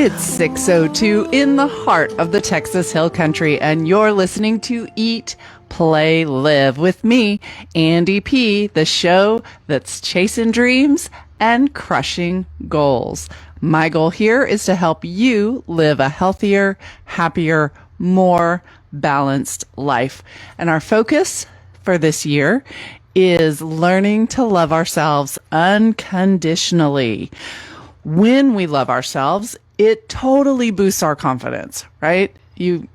It's 6:02 in the heart of the Texas Hill Country, and you're listening to Eat, Play, Live with me, Andy P., the show that's chasing dreams and crushing goals. My goal here is to help you live a healthier, happier, more balanced life. And our focus for this year is learning to love ourselves unconditionally. When we love ourselves, it totally boosts our confidence, right? You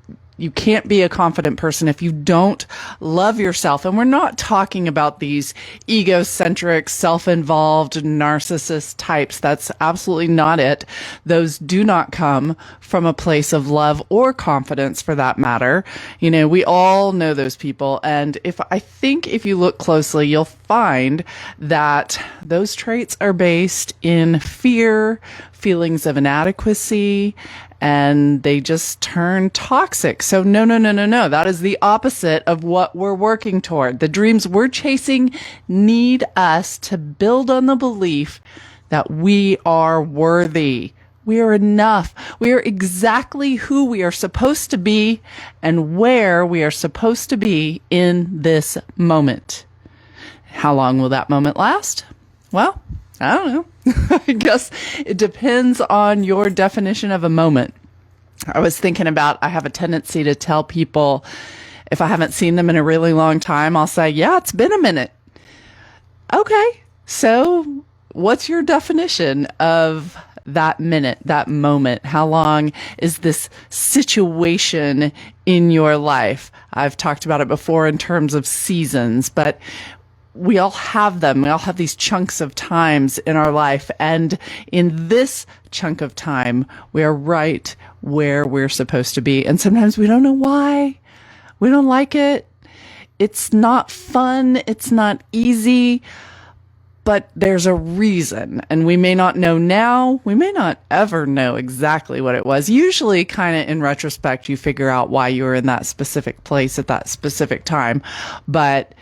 can't be a confident person if you don't love yourself. And we're not talking about these egocentric, self-involved, narcissist types. That's absolutely not it. Those do not come from a place of love or confidence, for that matter. You know, we all know those people. And I think if you look closely, you'll find that those traits are based in fear, feelings of inadequacy, and they just turn toxic. So no. That is the opposite of what we're working toward. The dreams we're chasing need us to build on the belief that we are worthy. We are enough. We are exactly who we are supposed to be and where we are supposed to be in this moment. How long will that moment last? Well, I don't know. I guess it depends on your definition of a moment. I was thinking about, I have a tendency to tell people, if I haven't seen them in a really long time, I'll say, yeah, it's been a minute. Okay, so what's your definition of that minute, that moment? How long is this situation in your life? I've talked about it before in terms of seasons, but we all have them. We all have these chunks of times in our life. And in this chunk of time, we are right where we're supposed to be. And sometimes we don't know why. We don't like it. It's not fun. It's not easy. But there's a reason. And we may not know now. We may not ever know exactly what it was. Usually, kind of in retrospect, you figure out why you were in that specific place at that specific time. But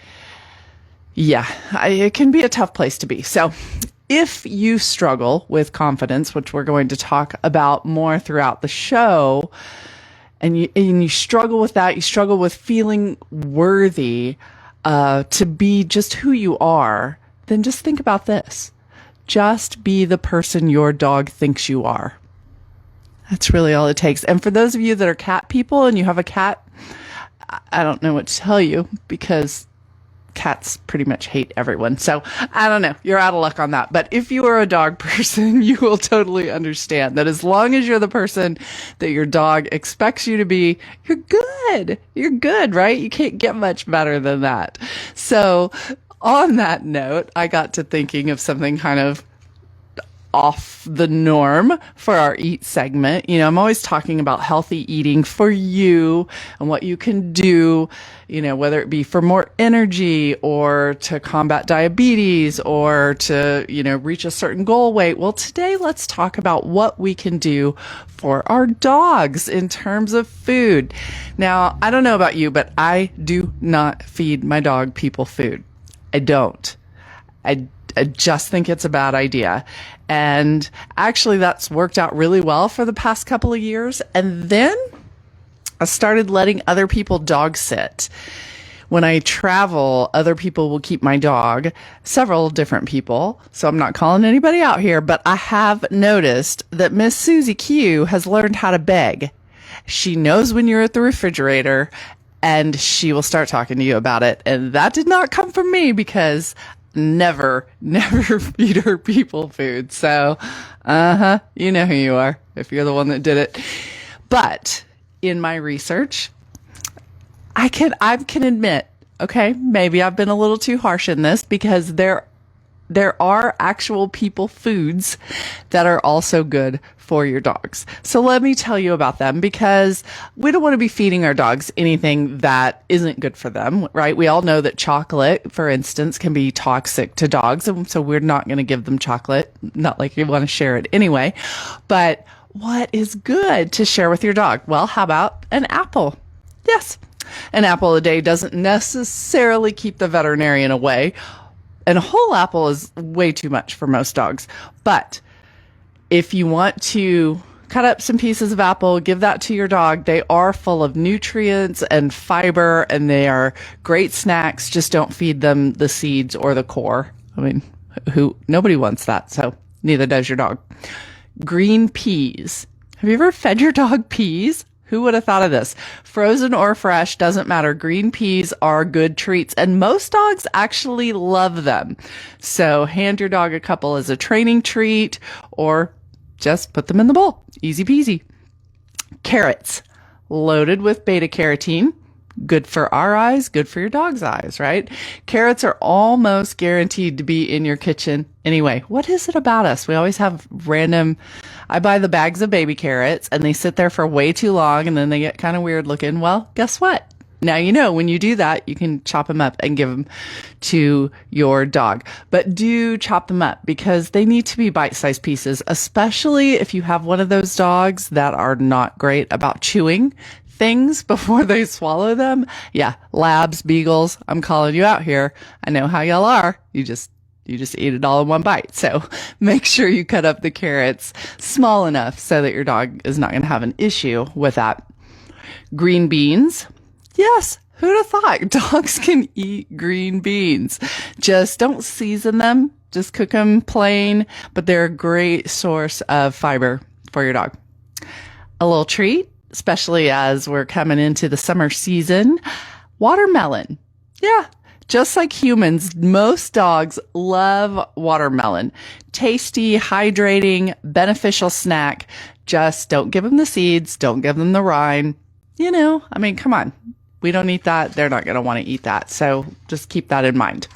yeah, it can be a tough place to be. So if you struggle with confidence, which we're going to talk about more throughout the show, and you struggle with that, you struggle with feeling worthy to be just who you are, then just think about this. Just be the person your dog thinks you are. That's really all it takes. And for those of you that are cat people and you have a cat, I don't know what to tell you, because cats pretty much hate everyone. So I don't know. You're out of luck on that. But if you are a dog person, you will totally understand that as long as you're the person that your dog expects you to be, you're good. You're good, right? You can't get much better than that. So on that note, I got to thinking of something kind of off the norm for our Eat segment. You know, I'm always talking about healthy eating for you and what you can do, you know, whether it be for more energy or to combat diabetes or to, you know, reach a certain goal weight. Well, today let's talk about what we can do for our dogs in terms of food. Now, I don't know about you, but I do not feed my dog people food. I don't. I just think it's a bad idea. And actually, that's worked out really well for the past couple of years. And then I started letting other people dog sit. When I travel, other people will keep my dog, several different people. So I'm not calling anybody out here, but I have noticed that Miss Susie Q has learned how to beg. She knows when you're at the refrigerator and she will start talking to you about it. And that did not come from me, because never feed her people food. So, you know who you are if you're the one that did it. But in my research, I can admit, okay, maybe I've been a little too harsh in this, because there are actual people foods that are also good for your dogs. So let me tell you about them, because we don't want to be feeding our dogs anything that isn't good for them, right? We all know that chocolate, for instance, can be toxic to dogs. And so we're not going to give them chocolate, not like you want to share it anyway. But what is good to share with your dog? Well, how about an apple? Yes, an apple a day doesn't necessarily keep the veterinarian away. And a whole apple is way too much for most dogs. But if you want to cut up some pieces of apple, give that to your dog. They are full of nutrients and fiber, and they are great snacks. Just don't feed them the seeds or the core. I mean, nobody wants that, so neither does your dog. Green peas. Have you ever fed your dog peas? Who would have thought of this? Frozen or fresh, doesn't matter. Green peas are good treats, and most dogs actually love them. So hand your dog a couple as a training treat, or just put them in the bowl. Easy peasy. Carrots, loaded with beta carotene. Good for our eyes, good for your dog's eyes, right? Carrots are almost guaranteed to be in your kitchen. Anyway, what is it about us? We always have I buy the bags of baby carrots and they sit there for way too long and then they get kind of weird looking. Well, guess what? Now, you know, when you do that, you can chop them up and give them to your dog. But do chop them up because they need to be bite-sized pieces, especially if you have one of those dogs that are not great about chewing things before they swallow them. Yeah, labs, beagles, I'm calling you out here. I know how y'all are. You just eat it all in one bite. So make sure you cut up the carrots small enough so that your dog is not going to have an issue with that. Green beans. Yes, who'd have thought dogs can eat green beans? Just don't season them. Just cook them plain, but they're a great source of fiber for your dog. A little treat, especially as we're coming into the summer season. Watermelon. Yeah, just like humans, most dogs love watermelon. Tasty, hydrating, beneficial snack. Just don't give them the seeds. Don't give them the rind. You know, I mean, come on. We don't eat that. They're not going to want to eat that. So just keep that in mind.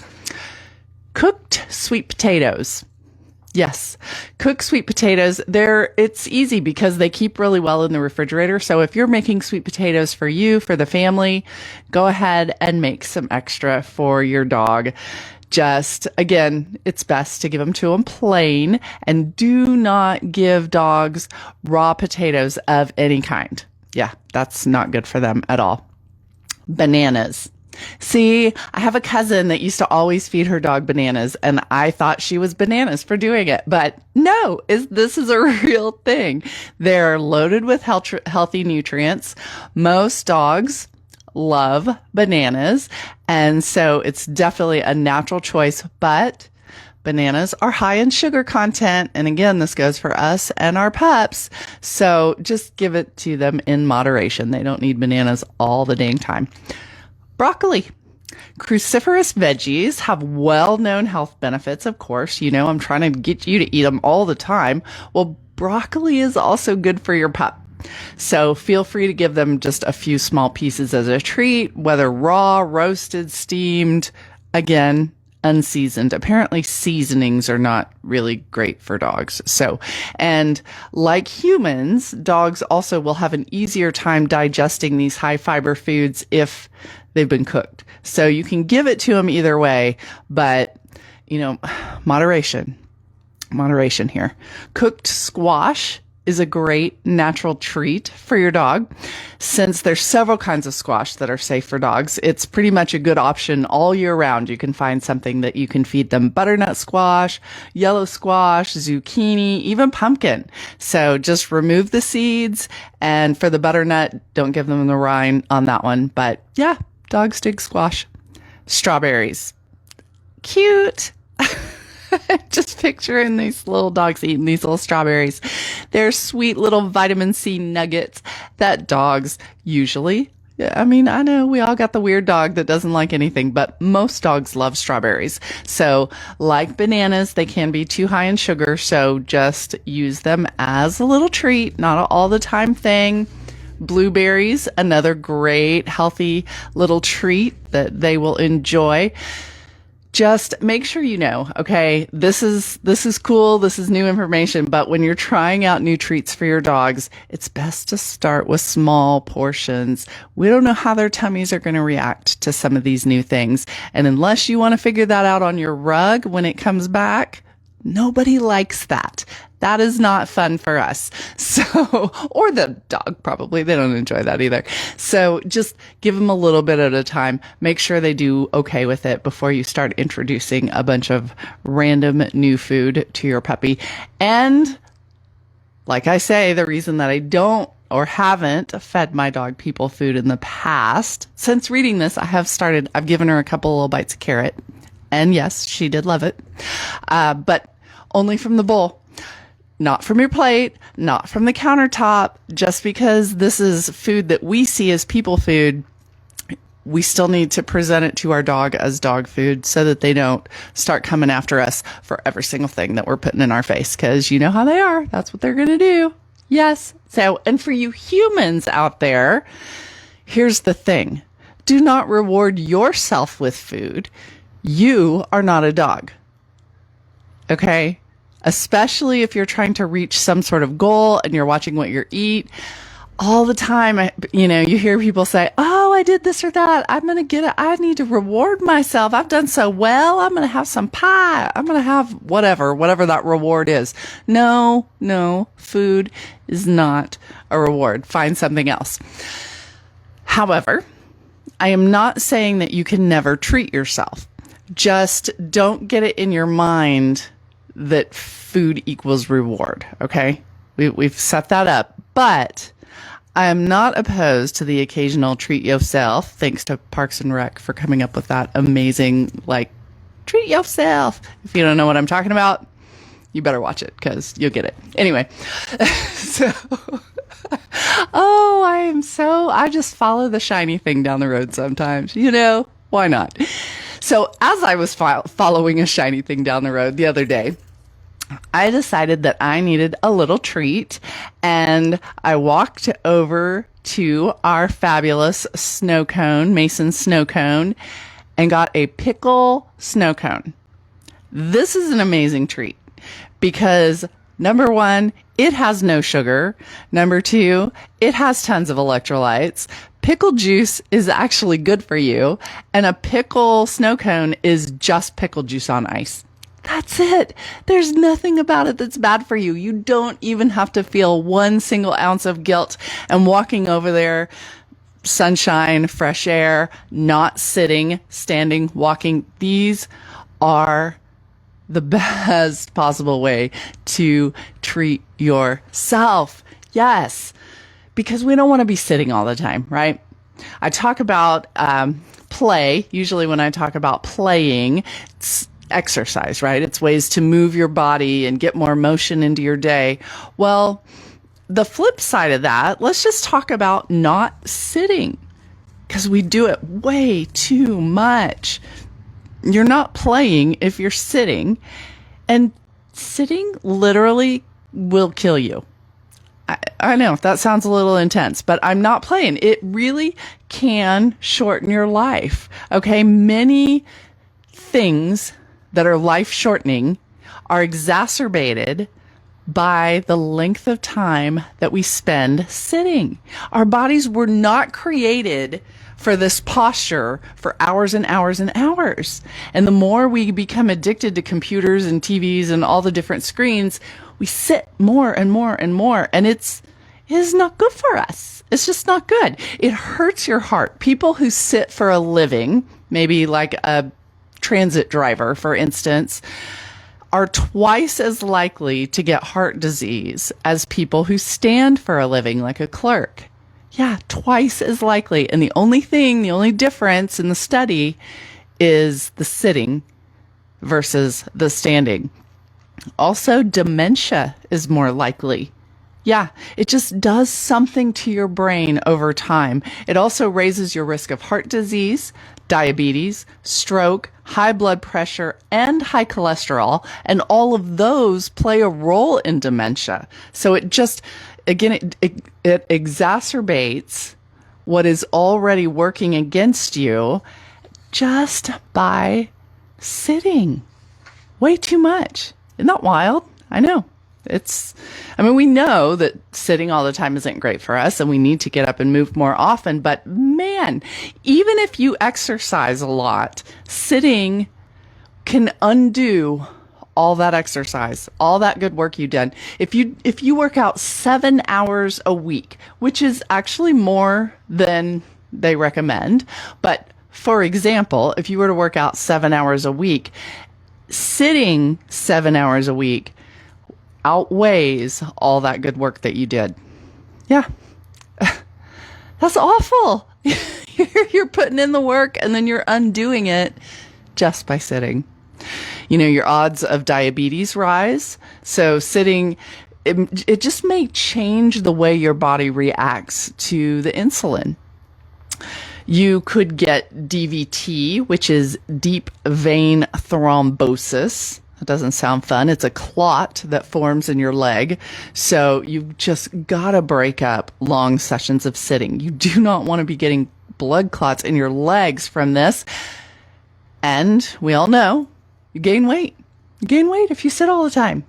Cooked sweet potatoes. Yes, cooked sweet potatoes. It's easy because they keep really well in the refrigerator. So if you're making sweet potatoes for you, for the family, go ahead and make some extra for your dog. Just, again, it's best to give them to them plain, and do not give dogs raw potatoes of any kind. Yeah, that's not good for them at all. Bananas. See, I have a cousin that used to always feed her dog bananas, and I thought she was bananas for doing it. But no, this is a real thing. They're loaded with healthy nutrients. Most dogs love bananas, and so it's definitely a natural choice. But bananas are high in sugar content. And again, this goes for us and our pups. So just give it to them in moderation. They don't need bananas all the dang time. Broccoli. Cruciferous veggies have well-known health benefits, of course. You know, I'm trying to get you to eat them all the time. Well, broccoli is also good for your pup. So feel free to give them just a few small pieces as a treat, whether raw, roasted, steamed, again, unseasoned. Apparently seasonings are not really great for dogs. So, and like humans, dogs also will have an easier time digesting these high fiber foods if they've been cooked. So you can give it to them either way, but you know, moderation here. Cooked squash is a great natural treat for your dog. Since there's several kinds of squash that are safe for dogs, it's pretty much a good option all year round. You can find something that you can feed them: butternut squash, yellow squash, zucchini, even pumpkin. So just remove the seeds, and for the butternut, don't give them the rind on that one. But yeah, dogs dig squash. Strawberries. Cute. Just picturing these little dogs eating these little strawberries. They're sweet little vitamin C nuggets that dogs usually, I mean, I know we all got the weird dog that doesn't like anything, but most dogs love strawberries. So like bananas, they can be too high in sugar. So just use them as a little treat, not an all the time thing. Blueberries, another great healthy little treat that they will enjoy. Just make sure you know, okay, this is cool. This is new information. But when you're trying out new treats for your dogs, it's best to start with small portions. We don't know how their tummies are going to react to some of these new things. And unless you want to figure that out on your rug when it comes back, nobody likes that. That is not fun for us. So, or the dog probably, they don't enjoy that either. So just give them a little bit at a time. Make sure they do okay with it before you start introducing a bunch of random new food to your puppy. And like I say, the reason that I don't or haven't fed my dog people food in the past, since reading this, I've given her a couple little bites of carrot. And yes, she did love it. But only from the bowl, not from your plate, not from the countertop. Just because this is food that we see as people food, we still need to present it to our dog as dog food so that they don't start coming after us for every single thing that we're putting in our face. Because you know how they are. That's what they're going to do. Yes. So, and for you humans out there, here's the thing. Do not reward yourself with food. You are not a dog. Okay? Especially if you're trying to reach some sort of goal and you're watching what you eat. All the time, you hear people say, oh, I did this or that. I'm going to get it. I need to reward myself. I've done so well. I'm going to have some pie. I'm going to have whatever that reward is. No, food is not a reward. Find something else. However, I am not saying that you can never treat yourself. Just don't get it in your mind that food equals reward. Okay. We've set that up, but I am not opposed to the occasional treat yourself. Thanks to Parks and Rec for coming up with that amazing, treat yourself. If you don't know what I'm talking about, you better watch it because you'll get it. Anyway, I just follow the shiny thing down the road sometimes. Why not? So as I was following a shiny thing down the road the other day, I decided that I needed a little treat, and I walked over to our fabulous snow cone, Mason snow cone, and got a pickle snow cone. This is an amazing treat because number one, it has no sugar. Number two, it has tons of electrolytes. Pickle juice is actually good for you, and a pickle snow cone is just pickle juice on ice. That's it. There's nothing about it that's bad for you. You don't even have to feel one single ounce of guilt. And walking over there, sunshine, fresh air, not sitting, standing, walking, these are the best possible way to treat yourself. Yes, because we don't want to be sitting all the time, right? I talk about play. Usually when I talk about playing, it's exercise, right? It's ways to move your body and get more motion into your day. Well, the flip side of that, let's just talk about not sitting, because we do it way too much. You're not playing if you're sitting, and sitting literally will kill you. I know that sounds a little intense, but I'm not playing. It really can shorten your life. Okay. Many things that are life shortening are exacerbated by the length of time that we spend sitting. Our bodies were not created for this posture for hours and hours and hours. And the more we become addicted to computers and TVs and all the different screens, we sit more and more and more. And it is not good for us. It's just not good. It hurts your heart. People who sit for a living, maybe like a transit driver, for instance, are twice as likely to get heart disease as people who stand for a living, like a clerk. Yeah, twice as likely. And the only difference in the study is the sitting versus the standing. Also, dementia is more likely. Yeah, it just does something to your brain over time. It also raises your risk of heart disease, diabetes, stroke, high blood pressure, and high cholesterol. And all of those play a role in dementia. So it just, again, it exacerbates what is already working against you just by sitting. Way too much. Isn't that wild? I know. We know that sitting all the time isn't great for us and we need to get up and move more often. But man, even if you exercise a lot, sitting can undo all that exercise, all that good work you've done. If you work out 7 hours a week, which is actually more than they recommend. But for example, if you were to work out 7 hours a week, sitting 7 hours a week, outweighs all that good work that you did. Yeah. That's awful. You're putting in the work and then you're undoing it just by sitting. Your odds of diabetes rise. So sitting, it just may change the way your body reacts to the insulin. You could get DVT, which is deep vein thrombosis. It doesn't sound fun. It's a clot that forms in your leg. So you've just got to break up long sessions of sitting. You do not want to be getting blood clots in your legs from this. And we all know you gain weight. You gain weight if you sit all the time.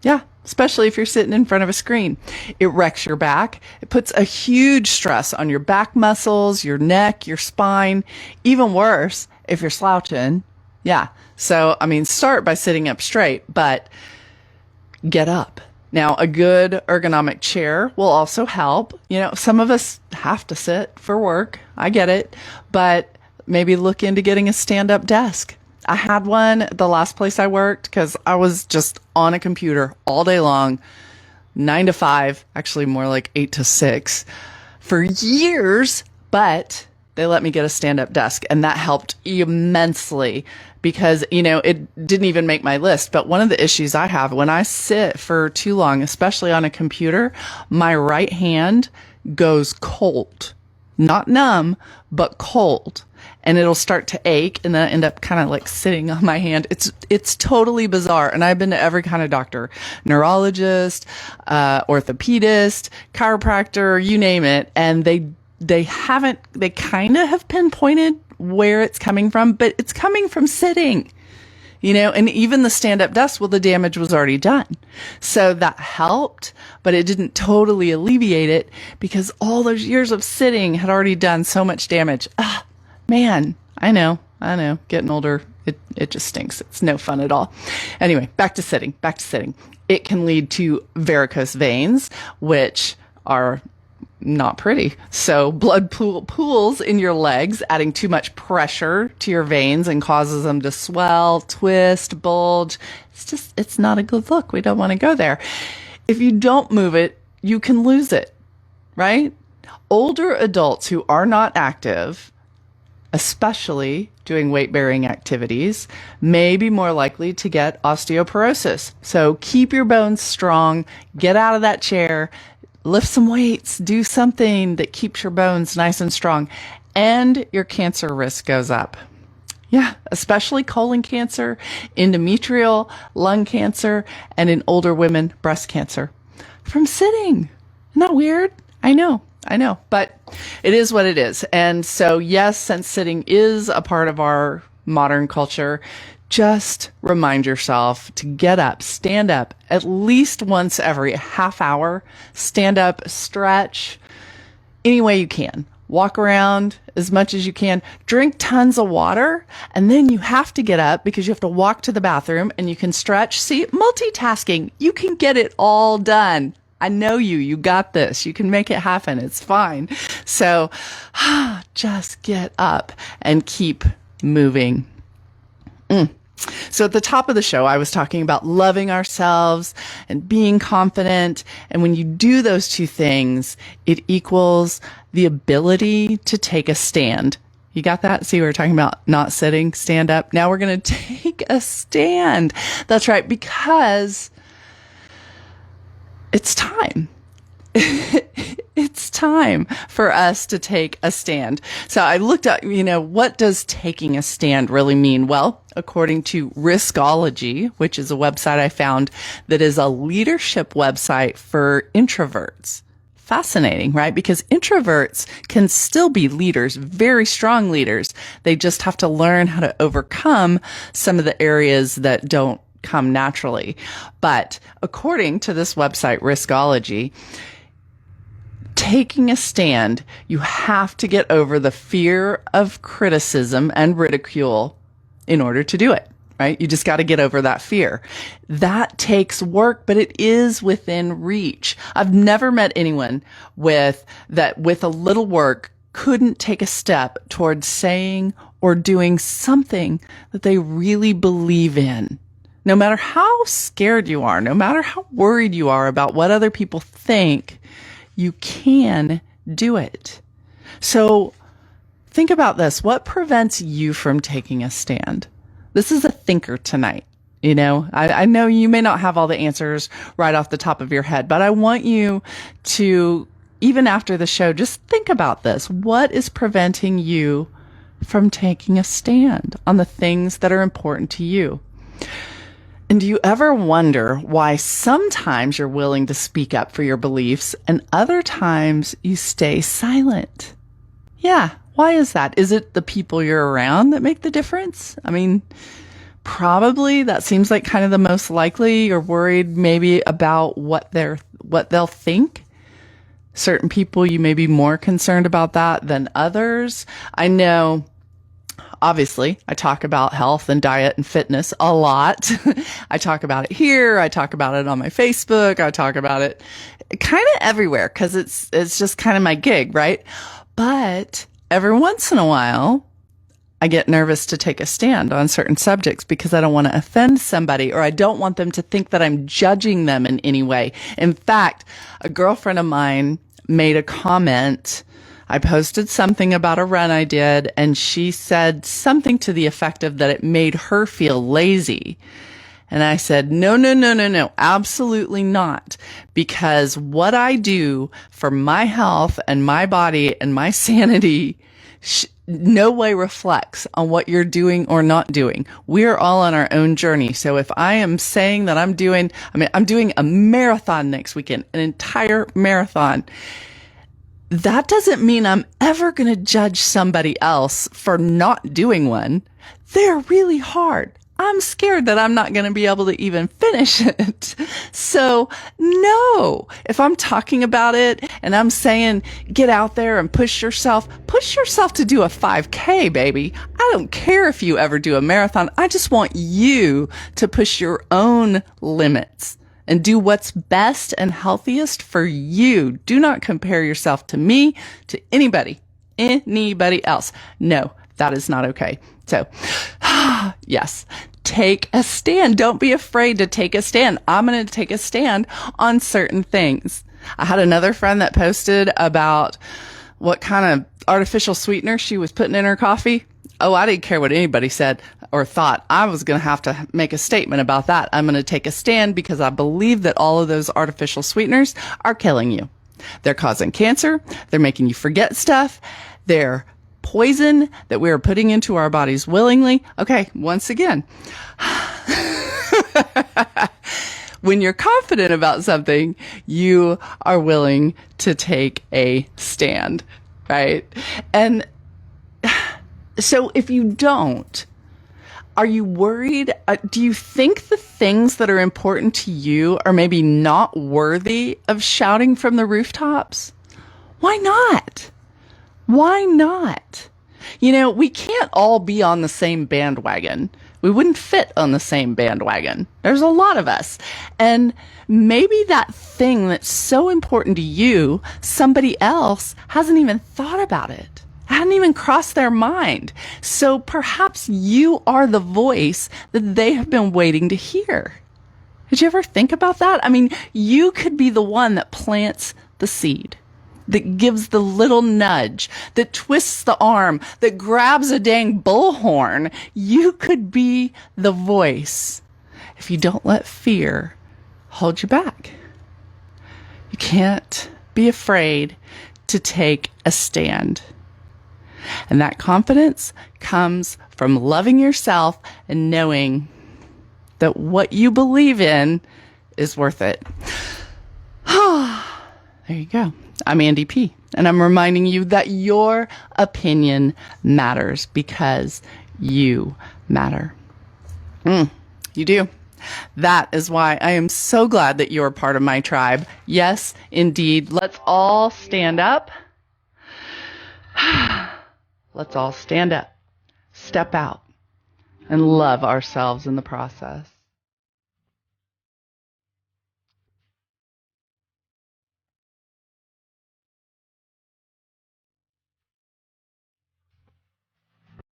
Yeah, especially if you're sitting in front of a screen. It wrecks your back. It puts a huge stress on your back muscles, your neck, your spine. Even worse, if you're slouching. Yeah. So, start by sitting up straight, but get up. Now, a good ergonomic chair will also help. Some of us have to sit for work. I get it. But maybe look into getting a stand-up desk. I had one at the last place I worked because I was just on a computer all day long, 9 to 5, actually more like 8 to 6 for years, but they let me get a stand-up desk and that helped immensely because, it didn't even make my list. But one of the issues I have when I sit for too long, especially on a computer, my right hand goes cold, not numb, but cold. And it'll start to ache and then I end up kind of like sitting on my hand. It's totally bizarre. And I've been to every kind of doctor, neurologist, orthopedist, chiropractor, you name it. And they kind of have pinpointed where it's coming from, but it's coming from sitting, and even the stand-up desk, well, the damage was already done. So that helped, but it didn't totally alleviate it because all those years of sitting had already done so much damage. Man, I know, getting older, it just stinks. It's no fun at all. Anyway, back to sitting. It can lead to varicose veins, which are not pretty. So blood pools in your legs, adding too much pressure to your veins and causes them to swell, twist, bulge. It's not a good look. We don't want to go there. If you don't move it, you can lose it, right? Older adults who are not active, especially doing weight-bearing activities, may be more likely to get osteoporosis. So keep your bones strong, get out of that chair, lift some weights, do something that keeps your bones nice and strong, and your cancer risk goes up. Yeah, especially colon cancer, endometrial, lung cancer, and in older women, breast cancer. From sitting. Isn't that weird? I know, but it is what it is. And so, yes, since sitting is a part of our modern culture, just remind yourself to get up, stand up at least once every half hour, stand up, stretch any way you can, walk around as much as you can, drink tons of water, and then you have to get up because you have to walk to the bathroom and you can stretch. See, multitasking, you can get it all done. I know you got this. You can make it happen. It's fine. So just get up and keep moving. So at the top of the show, I was talking about loving ourselves and being confident. And when you do those two things, it equals the ability to take a stand. You got that? See, we were talking about not sitting, stand up. Now we're going to take a stand. That's right, because it's time. It's time for us to take a stand. So I looked up, what does taking a stand really mean? Well, according to Riskology, which is a website I found that is a leadership website for introverts. Fascinating, right? Because introverts can still be leaders, very strong leaders. They just have to learn how to overcome some of the areas that don't come naturally. But according to this website, Riskology, taking a stand, you have to get over the fear of criticism and ridicule in order to do it, right? You just got to get over that fear. That takes work, but it is within reach. I've never met anyone with a little work couldn't take a step towards saying or doing something that they really believe in. No matter how scared you are, no matter how worried you are about what other people think, you can do it. So think about this. What prevents you from taking a stand? This is a thinker tonight. You know, I know you may not have all the answers right off the top of your head, but I want you to, even after the show, just think about this. What is preventing you from taking a stand on the things that are important to you? And do you ever wonder why sometimes you're willing to speak up for your beliefs and other times you stay silent? Yeah, why is that? Is it the people you're around that make the difference? I mean, probably that seems like kind of the most likely. You're worried maybe about what they'll think. Certain people, you may be more concerned about that than others. I know, obviously, I talk about health and diet and fitness a lot. I talk about it here. I talk about it on my Facebook. I talk about it kind of everywhere because it's just kind of my gig, right? But every once in a while, I get nervous to take a stand on certain subjects because I don't want to offend somebody or I don't want them to think that I'm judging them in any way. In fact, a girlfriend of mine made a comment. I posted something about a run I did, and she said something to the effect of that it made her feel lazy. And I said, no, absolutely not. Because what I do for my health and my body and my sanity no way reflects on what you're doing or not doing. We're all on our own journey. So if I am saying that I'm doing a marathon next weekend, an entire marathon, that doesn't mean I'm ever going to judge somebody else for not doing one. They're really hard. I'm scared that I'm not going to be able to even finish it. So no, if I'm talking about it and I'm saying, get out there and push yourself to do a 5K, baby. I don't care if you ever do a marathon. I just want you to push your own limits and do what's best and healthiest for you. Do not compare yourself to me, to anybody else. No, that is not okay. So, yes, take a stand. Don't be afraid to take a stand. I'm going to take a stand on certain things. I had another friend that posted about what kind of artificial sweetener she was putting in her coffee. Oh, I didn't care what anybody said or thought. I was going to have to make a statement about that. I'm going to take a stand because I believe that all of those artificial sweeteners are killing you. They're causing cancer. They're making you forget stuff. They're poison that we are putting into our bodies willingly. Okay, once again, when you're confident about something, you are willing to take a stand, right? And so if you don't, are you worried? Do you think the things that are important to you are maybe not worthy of shouting from the rooftops? Why not? Why not? You know, we can't all be on the same bandwagon. We wouldn't fit on the same bandwagon. There's a lot of us. And maybe that thing that's so important to you, somebody else hasn't even thought about it. Hadn't even crossed their mind. So perhaps you are the voice that they have been waiting to hear. Did you ever think about that? I mean, you could be the one that plants the seed, that gives the little nudge, that twists the arm, that grabs a dang bullhorn. You could be the voice if you don't let fear hold you back. You can't be afraid to take a stand. And that confidence comes from loving yourself and knowing that what you believe in is worth it. There you go. I'm Andy P. And I'm reminding you that your opinion matters because you matter. You do. That is why I am so glad that you're part of my tribe. Yes, indeed. Let's all stand up. Let's all stand up, step out, and love ourselves in the process.